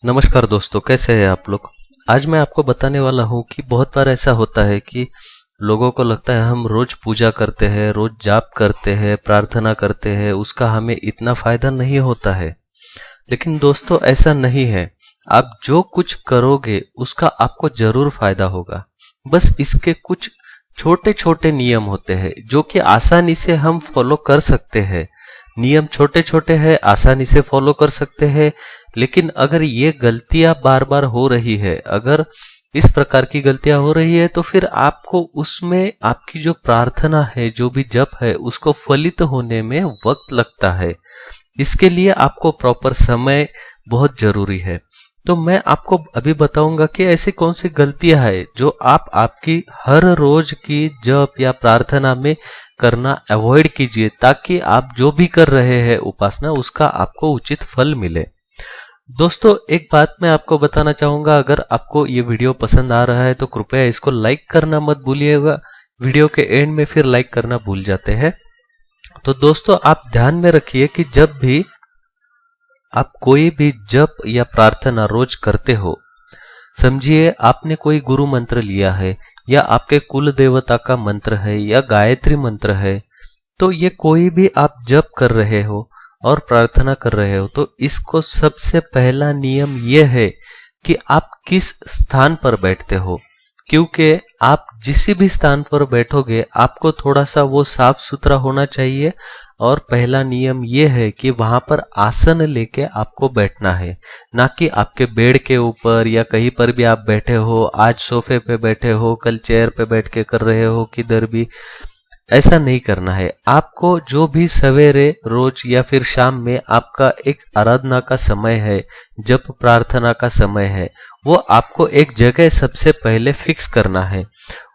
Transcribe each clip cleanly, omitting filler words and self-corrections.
नमस्कार दोस्तों, कैसे हैं आप लोग। आज मैं आपको बताने वाला हूँ कि बहुत बार ऐसा होता है कि लोगों को लगता है हम रोज पूजा करते हैं, रोज जाप करते हैं, प्रार्थना करते हैं, उसका हमें इतना फायदा नहीं होता है। लेकिन दोस्तों ऐसा नहीं है। आप जो कुछ करोगे उसका आपको जरूर फायदा होगा। बस इसके कुछ छोटे छोटे नियम होते हैं जो कि आसानी से हम फॉलो कर सकते हैं। नियम छोटे छोटे हैं, आसानी से फॉलो कर सकते हैं। लेकिन अगर ये गलतियां बार बार हो रही है, अगर इस प्रकार की गलतियां हो रही है, तो फिर आपको उसमें आपकी जो प्रार्थना है, जो भी जप है, उसको फलित होने में वक्त लगता है। इसके लिए आपको प्रॉपर समय बहुत जरूरी है। तो मैं आपको अभी बताऊंगा कि ऐसी कौन सी गलतियां है जो आप आपकी हर रोज की जप या प्रार्थना में करना अवॉइड कीजिए, ताकि आप जो भी कर रहे हैं उपासना, उसका आपको उचित फल मिले। दोस्तों एक बात मैं आपको बताना चाहूंगा, अगर आपको ये वीडियो पसंद आ रहा है तो कृपया इसको लाइक करना मत भूलिएगा। वीडियो के एंड में फिर लाइक करना भूल जाते हैं। तो दोस्तों आप ध्यान में रखिए कि जब भी आप कोई भी जप या प्रार्थना रोज करते हो, समझिए आपने कोई गुरु मंत्र लिया है, या आपके कुल देवता का मंत्र है, या गायत्री मंत्र है, तो ये कोई भी आप जप कर रहे हो और प्रार्थना कर रहे हो, तो इसको सबसे पहला नियम यह है कि आप किस स्थान पर बैठते हो। क्योंकि आप जिस भी स्थान पर बैठोगे आपको थोड़ा सा वो साफ सुथरा होना चाहिए। और पहला नियम ये है कि वहां पर आसन लेके आपको बैठना है, ना कि आपके बेड के ऊपर या कहीं पर भी आप बैठे हो। आज सोफे पे बैठे हो, कल चेयर पे बैठ के कर रहे हो, किधर भी ऐसा नहीं करना है। आपको जो भी सवेरे रोज या फिर शाम में आपका एक आराधना का समय है, जप प्रार्थना का समय है, वो आपको एक जगह सबसे पहले फिक्स करना है।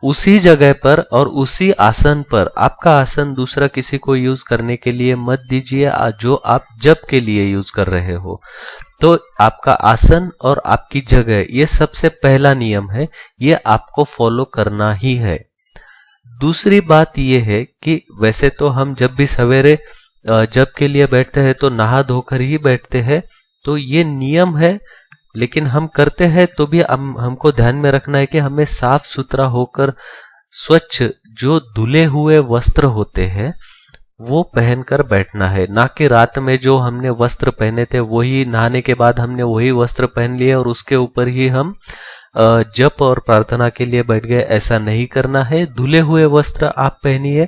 उसी जगह पर और उसी आसन पर, आपका आसन दूसरा किसी को यूज करने के लिए मत दीजिए जो आप जप के लिए यूज कर रहे हो। तो आपका आसन और आपकी जगह, ये सबसे पहला नियम है, ये आपको फॉलो करना ही है। दूसरी बात यह है कि वैसे तो हम जब भी सवेरे जप के लिए बैठते हैं तो नहा धोकर ही बैठते हैं, तो ये नियम है। लेकिन हम करते हैं तो भी हमको ध्यान में रखना है कि हमें साफ सुथरा होकर स्वच्छ जो धुले हुए वस्त्र होते हैं वो पहनकर बैठना है, ना कि रात में जो हमने वस्त्र पहने थे वही नहाने के बाद हमने वही वस्त्र पहन लिए और उसके ऊपर ही हम जप और प्रार्थना के लिए बैठ गए। ऐसा नहीं करना है। धुले हुए वस्त्र आप पहनिए।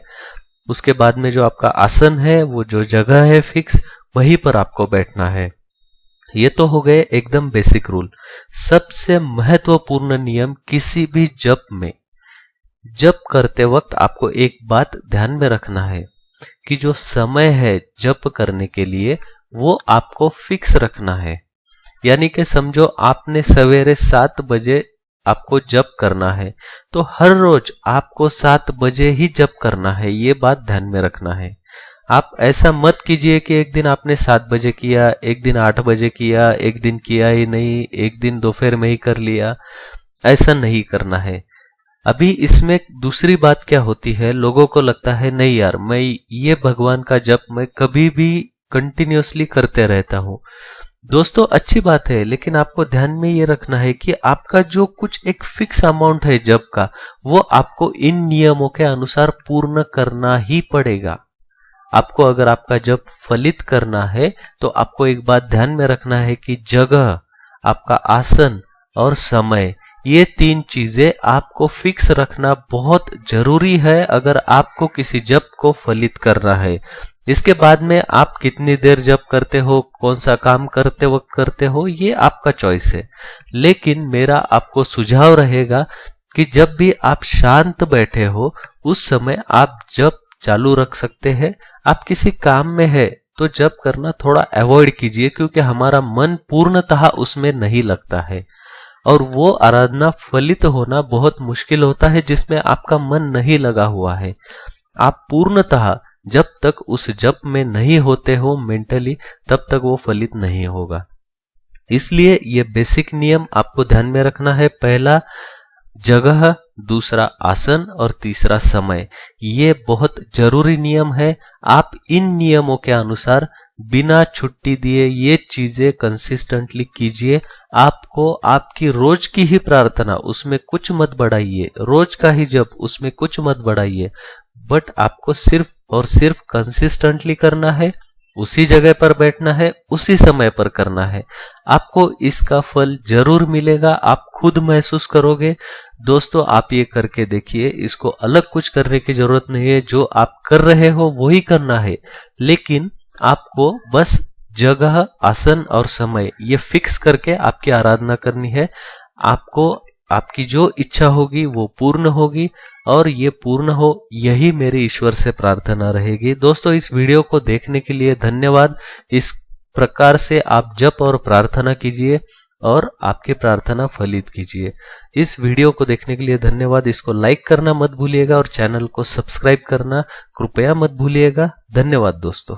उसके बाद में जो आपका आसन है, वो जो जगह है फिक्स, वहीं पर आपको बैठना है। ये तो हो गए एकदम बेसिक रूल। सबसे महत्वपूर्ण नियम किसी भी जप में, जप करते वक्त आपको एक बात ध्यान में रखना है कि जो समय है जप करने के लिए वो आपको फिक्स रखना है। यानी कि समझो आपने सवेरे 7 बजे आपको जप करना है, तो हर रोज आपको 7 बजे ही जप करना है। ये बात ध्यान में रखना है। आप ऐसा मत कीजिए कि एक दिन आपने 7 बजे किया, एक दिन 8 बजे किया, एक दिन किया ही नहीं, एक दिन दोपहर में ही कर लिया। ऐसा नहीं करना है। अभी इसमें दूसरी बात क्या होती है, लोगों को लगता है नहीं यार, मैं ये भगवान का जप मैं कभी भी कंटिन्यूअसली करते रहता हूं। दोस्तों अच्छी बात है, लेकिन आपको ध्यान में ये रखना है कि आपका जो कुछ एक फिक्स अमाउंट है जप का, वो आपको इन नियमों के अनुसार पूर्ण करना ही पड़ेगा। आपको अगर आपका जप फलित करना है तो आपको एक बात ध्यान में रखना है कि जगह, आपका आसन और समय, ये 3 चीजें आपको फिक्स रखना बहुत जरूरी है अगर आपको किसी जप को फलित करना है। इसके बाद में आप कितनी देर जप करते हो, कौन सा काम करते वक्त करते हो, ये आपका चॉइस है। लेकिन मेरा आपको सुझाव रहेगा कि जब भी आप शांत बैठे हो उस समय आप जप चालू रख सकते हैं। आप किसी काम में है तो जप करना थोड़ा अवॉइड कीजिए, क्योंकि हमारा मन पूर्णतः उसमें नहीं लगता है और वो आराधना फलित होना बहुत मुश्किल होता है जिसमें आपका मन नहीं लगा हुआ है। आप पूर्णतः जब तक उस जप में नहीं होते हो मेंटली, तब तक वो फलित नहीं होगा। इसलिए ये बेसिक नियम आपको ध्यान में रखना है। पहला जगह, दूसरा आसन और तीसरा समय। ये बहुत जरूरी नियम है। आप इन नियमों के अनुसार बिना छुट्टी दिए ये चीजें कंसिस्टेंटली कीजिए। आपको आपकी रोज की ही प्रार्थना, उसमें कुछ मत बढ़ाइए, रोज का ही जप, उसमें कुछ मत बढ़ाइए, बट आपको सिर्फ और सिर्फ कंसिस्टेंटली करना है, उसी जगह पर बैठना है, उसी समय पर करना है। आपको इसका फल जरूर मिलेगा, आप खुद महसूस करोगे। दोस्तों, आप ये करके देखिए, इसको अलग कुछ करने की जरूरत नहीं है, जो आप कर रहे हो वही करना है, लेकिन आपको बस जगह, आसन और समय ये फिक्स करके आपकी आराधना करनी है। आपको आपकी जो इच्छा होगी वो पूर्ण होगी, और ये पूर्ण हो, यही मेरी ईश्वर से प्रार्थना रहेगी। दोस्तों, इस वीडियो को देखने के लिए धन्यवाद। इस प्रकार से आप जप और प्रार्थना कीजिए और आपकी प्रार्थना फलित कीजिए। इस वीडियो को देखने के लिए धन्यवाद। इसको लाइक करना मत भूलिएगा और चैनल को सब्सक्राइब करना कृपया मत भूलिएगा। धन्यवाद दोस्तों।